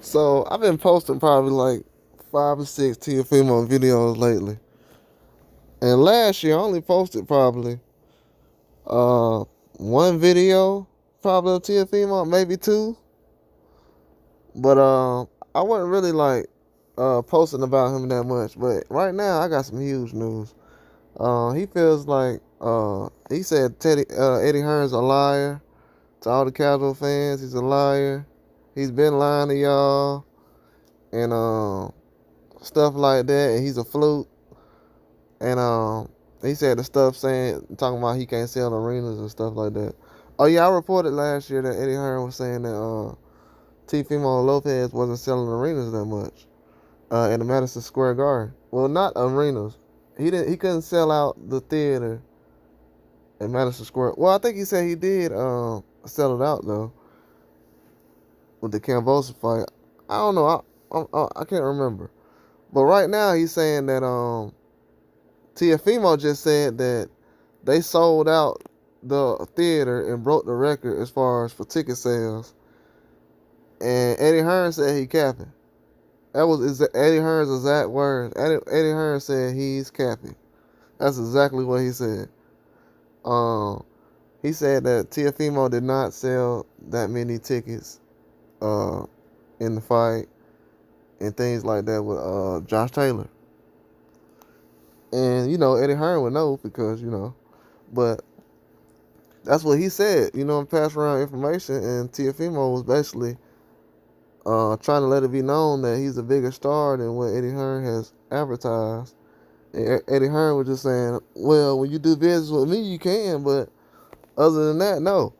So I've been posting probably like 5 or 6 Teofimo videos lately. And last year I only posted probably uh one video, probably of Teofimo, maybe two. But I wasn't really like posting about him that much. But right now I got some huge news. He feels like he said Eddie Hearn's a liar to all the casual fans. He's a liar. He's been lying to y'all and stuff like that. And he's a fluke. And he said the stuff saying talking about he can't sell arenas and stuff like that. Oh yeah, I reported last year that Eddie Hearn was saying that Teofimo Lopez wasn't selling arenas that much in the Madison Square Garden. Well, not arenas. He couldn't sell out the theater in Madison Square. Well, I think he said he did sell it out though with the Kambosos fight. I don't know. I can't remember. But right now he's saying that Teofimo just said that they sold out the theater and broke the record as far as for ticket sales. And Eddie Hearn said he capping. That was Eddie Hearn's exact words. Eddie Hearn said he's capping. That's exactly what he said. Um, he said that Teofimo did not sell that many tickets uh, in the fight and things like that with Josh Taylor. And Eddie Hearn would know because but that's what he said. Pass around information, and Teofimo was basically trying to let it be known that he's a bigger star than what Eddie Hearn has advertised. And Eddie Hearn was just saying, well, when you do business with me, you can, but other than that, no.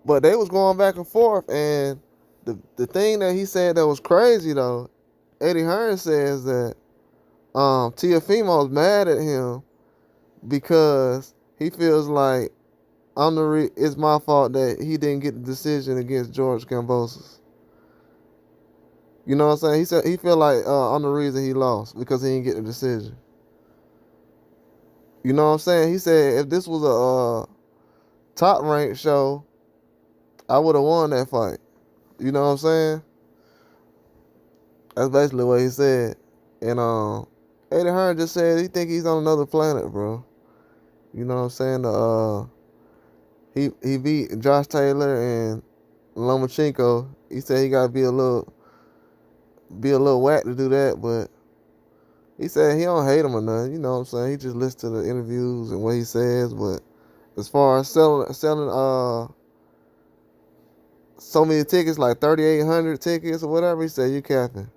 But they was going back and forth, and the thing that he said that was crazy, though, Eddie Hearn says that Teofimo's mad at him because he feels like it's my fault that he didn't get the decision against George Kambosos. You know what I'm saying? He said he feel like I'm the reason he lost because he didn't get the decision. You know what I'm saying? He said if this was a top ranked show, I would have won that fight. You know what I'm saying? That's basically what he said. And Eddie Hearn just said he think he's on another planet, bro. You know what I'm saying? He beat Josh Taylor and Lomachenko. He said he gotta be a little whack to do that, but he said he don't hate him or nothing. You know what I'm saying? He just listens to the interviews and what he says. But as far as selling so many tickets, like 3,800 tickets or whatever, he said you capping.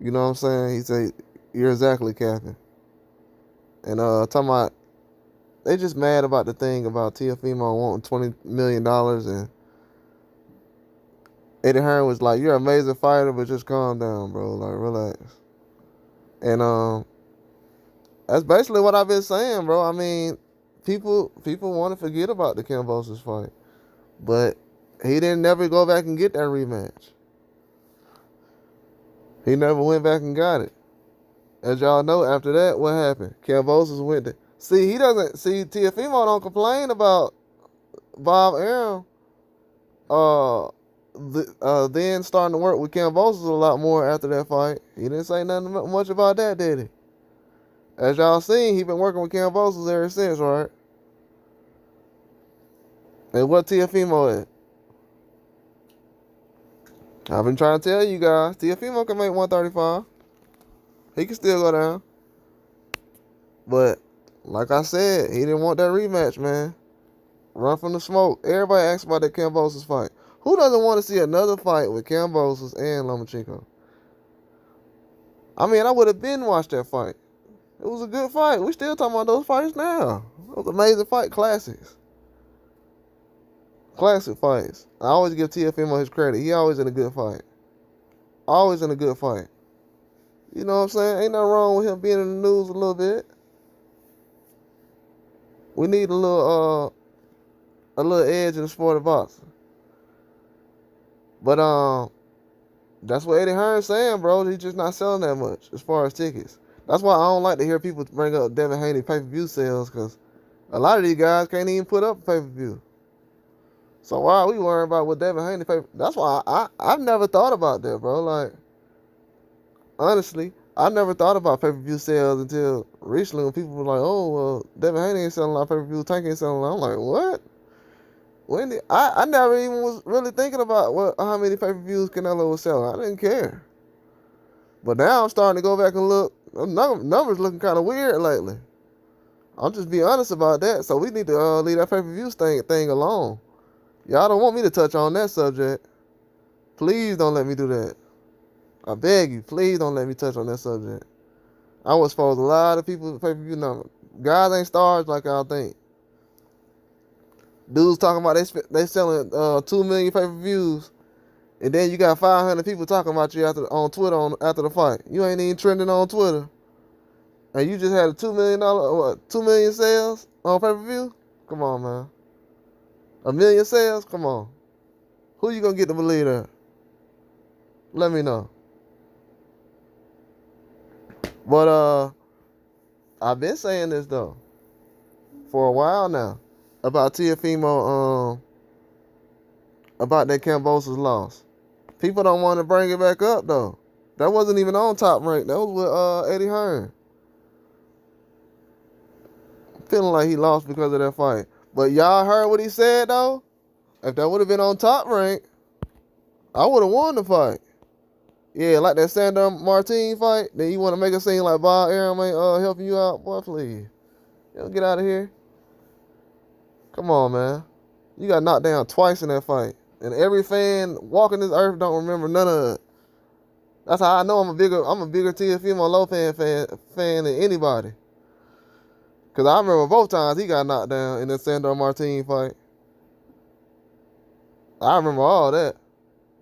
You know what I'm saying? He said you're exactly capping. And talking about they just mad about the thing about Teofimo wanting $20 million, and Eddie Hearn was like, "You're an amazing fighter, but just calm down, bro. Like relax." And that's basically what I've been saying, bro. I mean, people want to forget about the Kambosos fight, but he didn't never go back and get that rematch. He never went back and got it. As y'all know, after that, what happened? Kambosos went to see. He doesn't see Teofimo don't complain about Bob Arum. Then starting to work with Kambosos a lot more after that fight. He didn't say nothing much about that, did he? As y'all seen, he been working with Kambosos ever since, right? And what Teofimo at? I've been trying to tell you guys, Teofimo can make 135. He can still go down. But, like I said, he didn't want that rematch, man. Run from the smoke. Everybody asks about that Kambosos fight. Who doesn't want to see another fight with Kambosos and Lomachenko? I mean, I would have been watched that fight. It was a good fight. We still talking about those fights now. It was an amazing fight. Classics. Classic fights. I always give Teofimo his credit. He always in a good fight. Always in a good fight. You know what I'm saying? Ain't nothing wrong with him being in the news a little bit. We need a little edge in the sport of boxing. But that's what Eddie Hearn's saying, bro. He's just not selling that much as far as tickets. That's why I don't like to hear people bring up Devin Haney pay-per-view sales, because a lot of these guys can't even put up a pay-per-view. So why are we worrying about what Devin Haney pay? That's why I've never thought about that, bro. Like, honestly, I never thought about pay-per-view sales until recently when people were like, oh, well, Devin Haney ain't selling a lot of pay-per-view, Tank ain't selling a lot. I'm like, what? I never even was really thinking about how many pay-per-views Canelo was selling. I didn't care. But now I'm starting to go back and look. Numbers looking kind of weird lately. I'll just be honest about that. So we need to leave that pay-per-view thing alone. Y'all don't want me to touch on that subject. Please don't let me do that. I beg you, please don't let me touch on that subject. I was exposed a lot of people to pay-per-view numbers. Guys ain't stars like I think. Dudes talking about they selling 2 million pay-per-views, and then you got 500 people talking about you on Twitter after the fight. You ain't even trending on Twitter, and you just had a $2 million sales on pay-per-view. Come on, man. 1 million sales. Come on. Who you gonna get to believe that? Let me know. But I've been saying this though for a while now about Teofimo, about that Kambosos loss. People don't want to bring it back up though. That wasn't even on Top Rank. That was with Eddie Hearn. Feeling like he lost because of that fight. But y'all heard what he said though? If that would have been on Top Rank, I would have won the fight. Yeah, like that Sandor Martin fight. Then you want to make it seem like Bob Arum ain't helping you out? Boy, please. Get out of here. Come on, man. You got knocked down twice in that fight. And every fan walking this earth don't remember none of it. That's how I know I'm a bigger Teofimo Lopez fan than anybody. Because I remember both times he got knocked down in that Sandor Martin fight. I remember all that.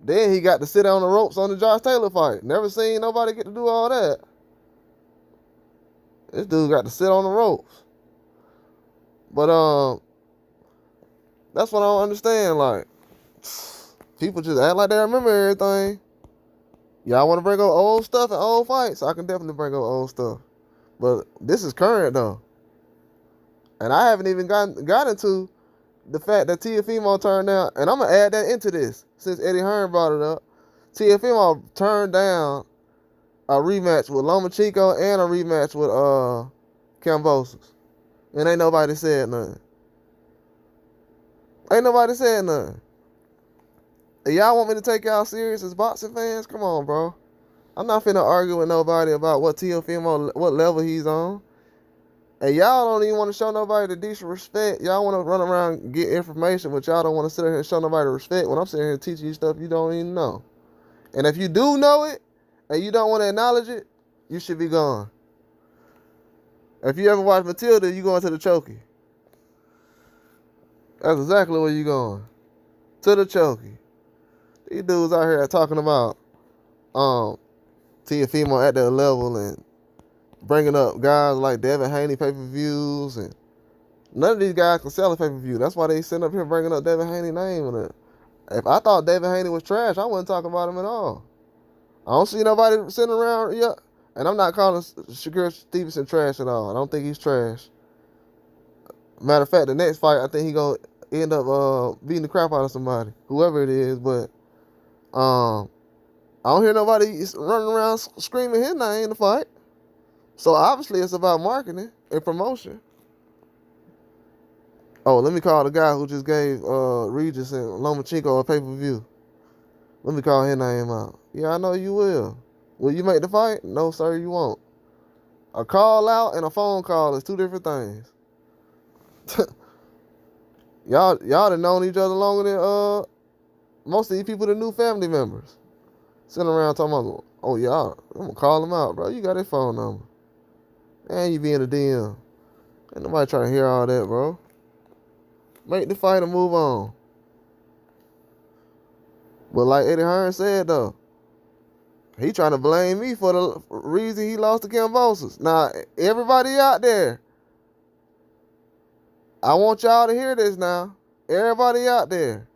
Then he got to sit on the ropes on the Josh Taylor fight. Never seen nobody get to do all that. This dude got to sit on the ropes. But that's what I don't understand. Like, people just act like they remember everything. Y'all want to bring up old stuff and old fights? I can definitely bring up old stuff. But this is current though. And I haven't even got into the fact that Teofimo turned down, and I'm going to add that into this since Eddie Hearn brought it up. Teofimo turned down a rematch with Lomachenko and a rematch with Kambosos. And ain't nobody said nothing. Ain't nobody said nothing. And y'all want me to take y'all serious as boxing fans? Come on, bro. I'm not finna argue with nobody about what level he's on. And y'all don't even want to show nobody the decent respect. Y'all want to run around and get information, but y'all don't want to sit here and show nobody respect when I'm sitting here teaching you stuff you don't even know. And if you do know it, and you don't want to acknowledge it, you should be gone. If you ever watch Matilda, you going to the chokey. That's exactly where you going. To the chokey. These dudes out here talking about Teofimo at that level and bringing up guys like Devin Haney pay-per-views, and none of these guys can sell a pay-per-view. That's why they sitting up here bringing up Devin Haney's name. And if I thought Devin Haney was trash, I wouldn't talk about him at all. I don't see nobody sitting around yet. And I'm not calling Shakur Stevenson trash at all. I don't think he's trash. Matter of fact, the next fight, I think he's going to end up beating the crap out of somebody, whoever it is. But I don't hear nobody running around screaming his name in the fight. So obviously it's about marketing and promotion. Oh, let me call the guy who just gave Regis and Lomachenko a pay-per-view. Let me call his name out. Yeah, I know you will. Will you make the fight? No, sir, you won't. A call out and a phone call is two different things. y'all done known each other longer than most of these people, the new family members. Sitting around talking about, oh, y'all, I'm going to call him out, bro. You got his phone number. And you be in the DM. Ain't nobody trying to hear all that, bro. Make the fight and move on. But like Eddie Hearn said, though, he trying to blame me for the reason he lost to Kambosos. Now, everybody out there, I want y'all to hear this now. Everybody out there.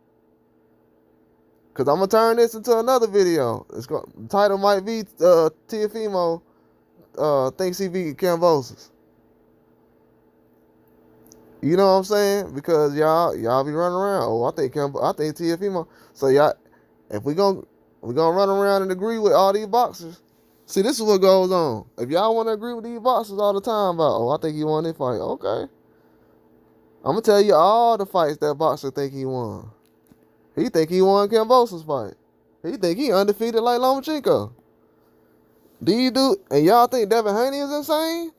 Because I'm going to turn this into another video. The title might be Teofimo thinks he beat Kambosos. You know what I'm saying? Because y'all be running around. Oh, I think Teofimo. So y'all, if we gonna run around and agree with all these boxers. See, this is what goes on. If y'all want to agree with these boxers all the time about, oh, I think he won this fight. Okay, I'm gonna tell you all the fights that boxer think he won. He think he won Kambosos' fight. He think he undefeated like Lomachenko. Do you do? And y'all think Devin Haney is insane?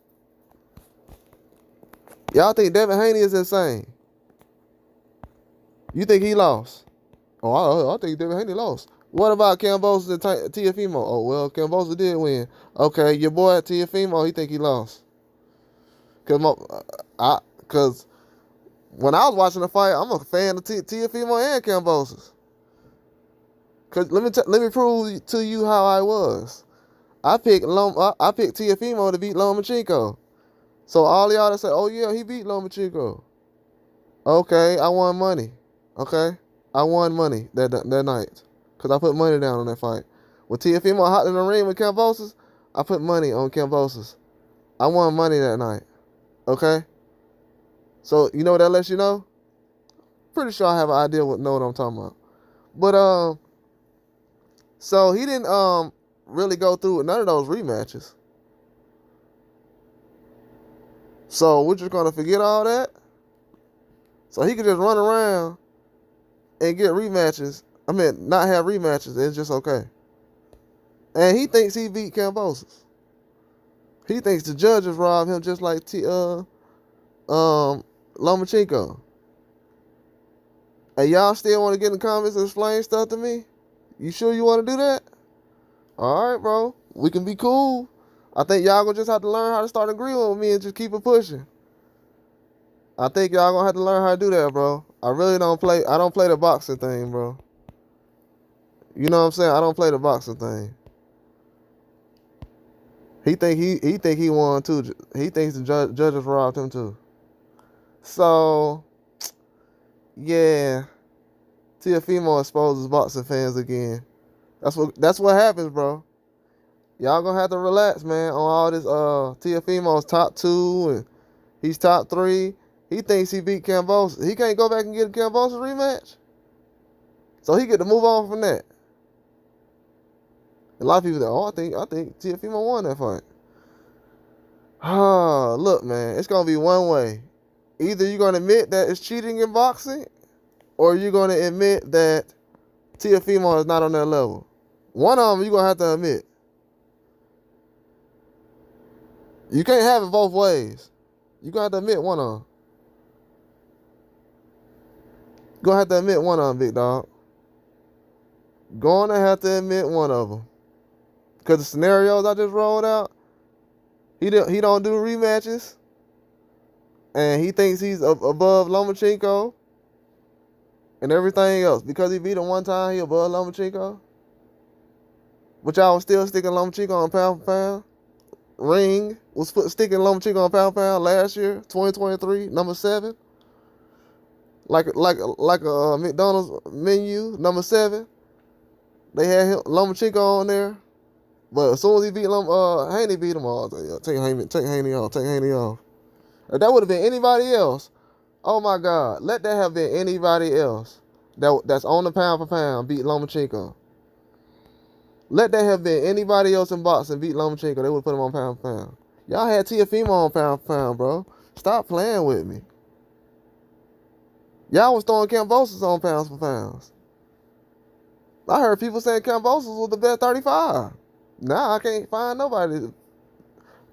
Y'all think Devin Haney is insane? You think he lost? Oh, I think Devin Haney lost. What about Kambosos and Teofimo? Oh, well, Kambosos did win. Okay, your boy Teofimo, he think he lost. Cause when I was watching the fight, I'm a fan of Teofimo and Kambosos. Cause let me prove to you how I was. I picked Teofimo to beat Lomachenko. So all y'all that say, oh yeah, he beat Lomachenko. Okay, I won money. Okay, I won money that night because I put money down on that fight. With Teofimo hot in the ring with Kambosos, I put money on Kambosos. I won money that night. Okay, so you know what that lets you know? Pretty sure I have an idea know what I'm talking about. But so he didn't really go through with none of those rematches. So we're just gonna forget all that. So he could just run around and get rematches. I mean, not have rematches. It's just okay. And he thinks he beat Kambosos. He thinks the judges robbed him just like Lomachenko. And y'all still want to get in the comments and explain stuff to me? You sure you want to do that? All right, bro. We can be cool. I think y'all gonna just have to learn how to start agreeing with me and just keep it pushing. I think y'all gonna have to learn how to do that, bro. I don't play the boxing thing, bro. You know what I'm saying? I don't play the boxing thing. He think he won too. He thinks the judges robbed him too. So yeah, Teofimo exposes boxing fans again. That's what happens, bro. Y'all gonna have to relax, man, on all this Teofimo's top 2 and he's top 3. He thinks he beat Kambosos. He can't go back and get a Kambosos rematch. So he get to move on from that. A lot of people say, oh, I think Teofimo won that fight. Look, man, it's gonna be one way. Either you're gonna admit that it's cheating in boxing, or you're gonna admit that Teofimo is not on that level. One of them you're gonna have to admit. You can't have it both ways. You're gonna have to admit one of them. You're gonna have to admit one of them, big dog. Gonna have to admit one of them. Because the scenarios I just rolled out, he don't do rematches. And he thinks he's above Lomachenko and everything else. Because he beat him one time, he above Lomachenko. But y'all was still sticking Lomachenko on pound for pound. Ring was sticking Lomachenko on pound for pound last year, 2023, number 7. Like a McDonald's menu, number 7. They had Lomachenko on there. But as soon as he beat Haney beat him all. Take Haney off. If that would have been anybody else, oh my God, let that have been anybody else that's on the pound for pound beat Lomachenko. Let that have been anybody else in boxing beat Lomachenko. They would have put him on pound for pound. Y'all had Teofimo on pound for pound, bro. Stop playing with me. Y'all was throwing Kambosos on pounds for pounds. I heard people saying Kambosos was the best 35. Nah, I can't find nobody.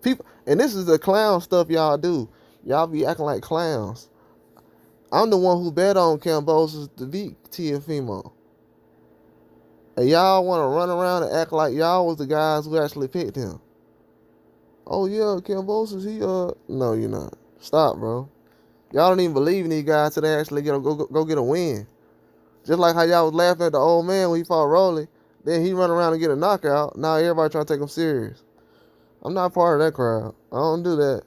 People, and this is the clown stuff y'all do. Y'all be acting like clowns. I'm the one who bet on Kambosos to beat Teofimo. And y'all want to run around and act like y'all was the guys who actually picked him. Oh yeah, Kambosos, no, you're not. Stop, bro. Y'all don't even believe in these guys till they actually go get a win. Just like how y'all was laughing at the old man when he fought Rolly. Then he run around and get a knockout. Now everybody trying to take him serious. I'm not part of that crowd. I don't do that.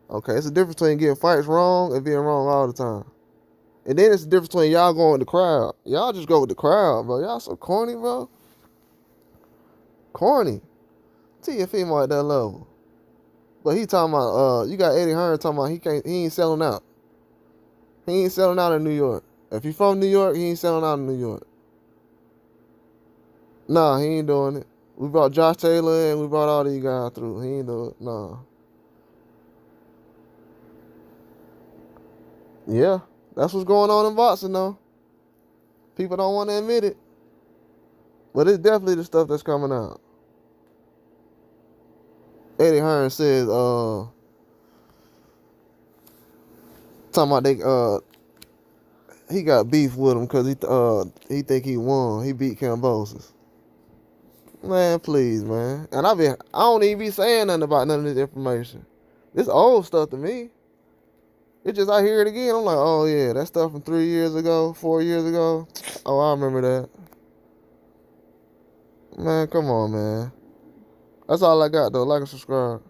Okay, it's a difference between getting fights wrong and being wrong all the time. And then it's the difference between y'all going with the crowd. Y'all just go with the crowd, bro. Y'all so corny, bro. Corny. Teofimo at that level. But he talking about you got Eddie Hearn talking about he ain't selling out. He ain't selling out in New York. If he from New York, he ain't selling out in New York. Nah, he ain't doing it. We brought Josh Taylor and we brought all these guys through. He ain't doing it. Nah. Yeah, that's what's going on in boxing though. People don't want to admit it. But it's definitely the stuff that's coming out. Eddie Hearn says, talking about he got beef with him because he think he won. He beat Kambosos. Man, please, man. And I don't even be saying nothing about none of this information. This old stuff to me. It just I hear it again. I'm like, oh yeah, that stuff from 3 years ago, 4 years ago. Oh, I remember that. Man, come on, man. That's all I got though. Like and subscribe.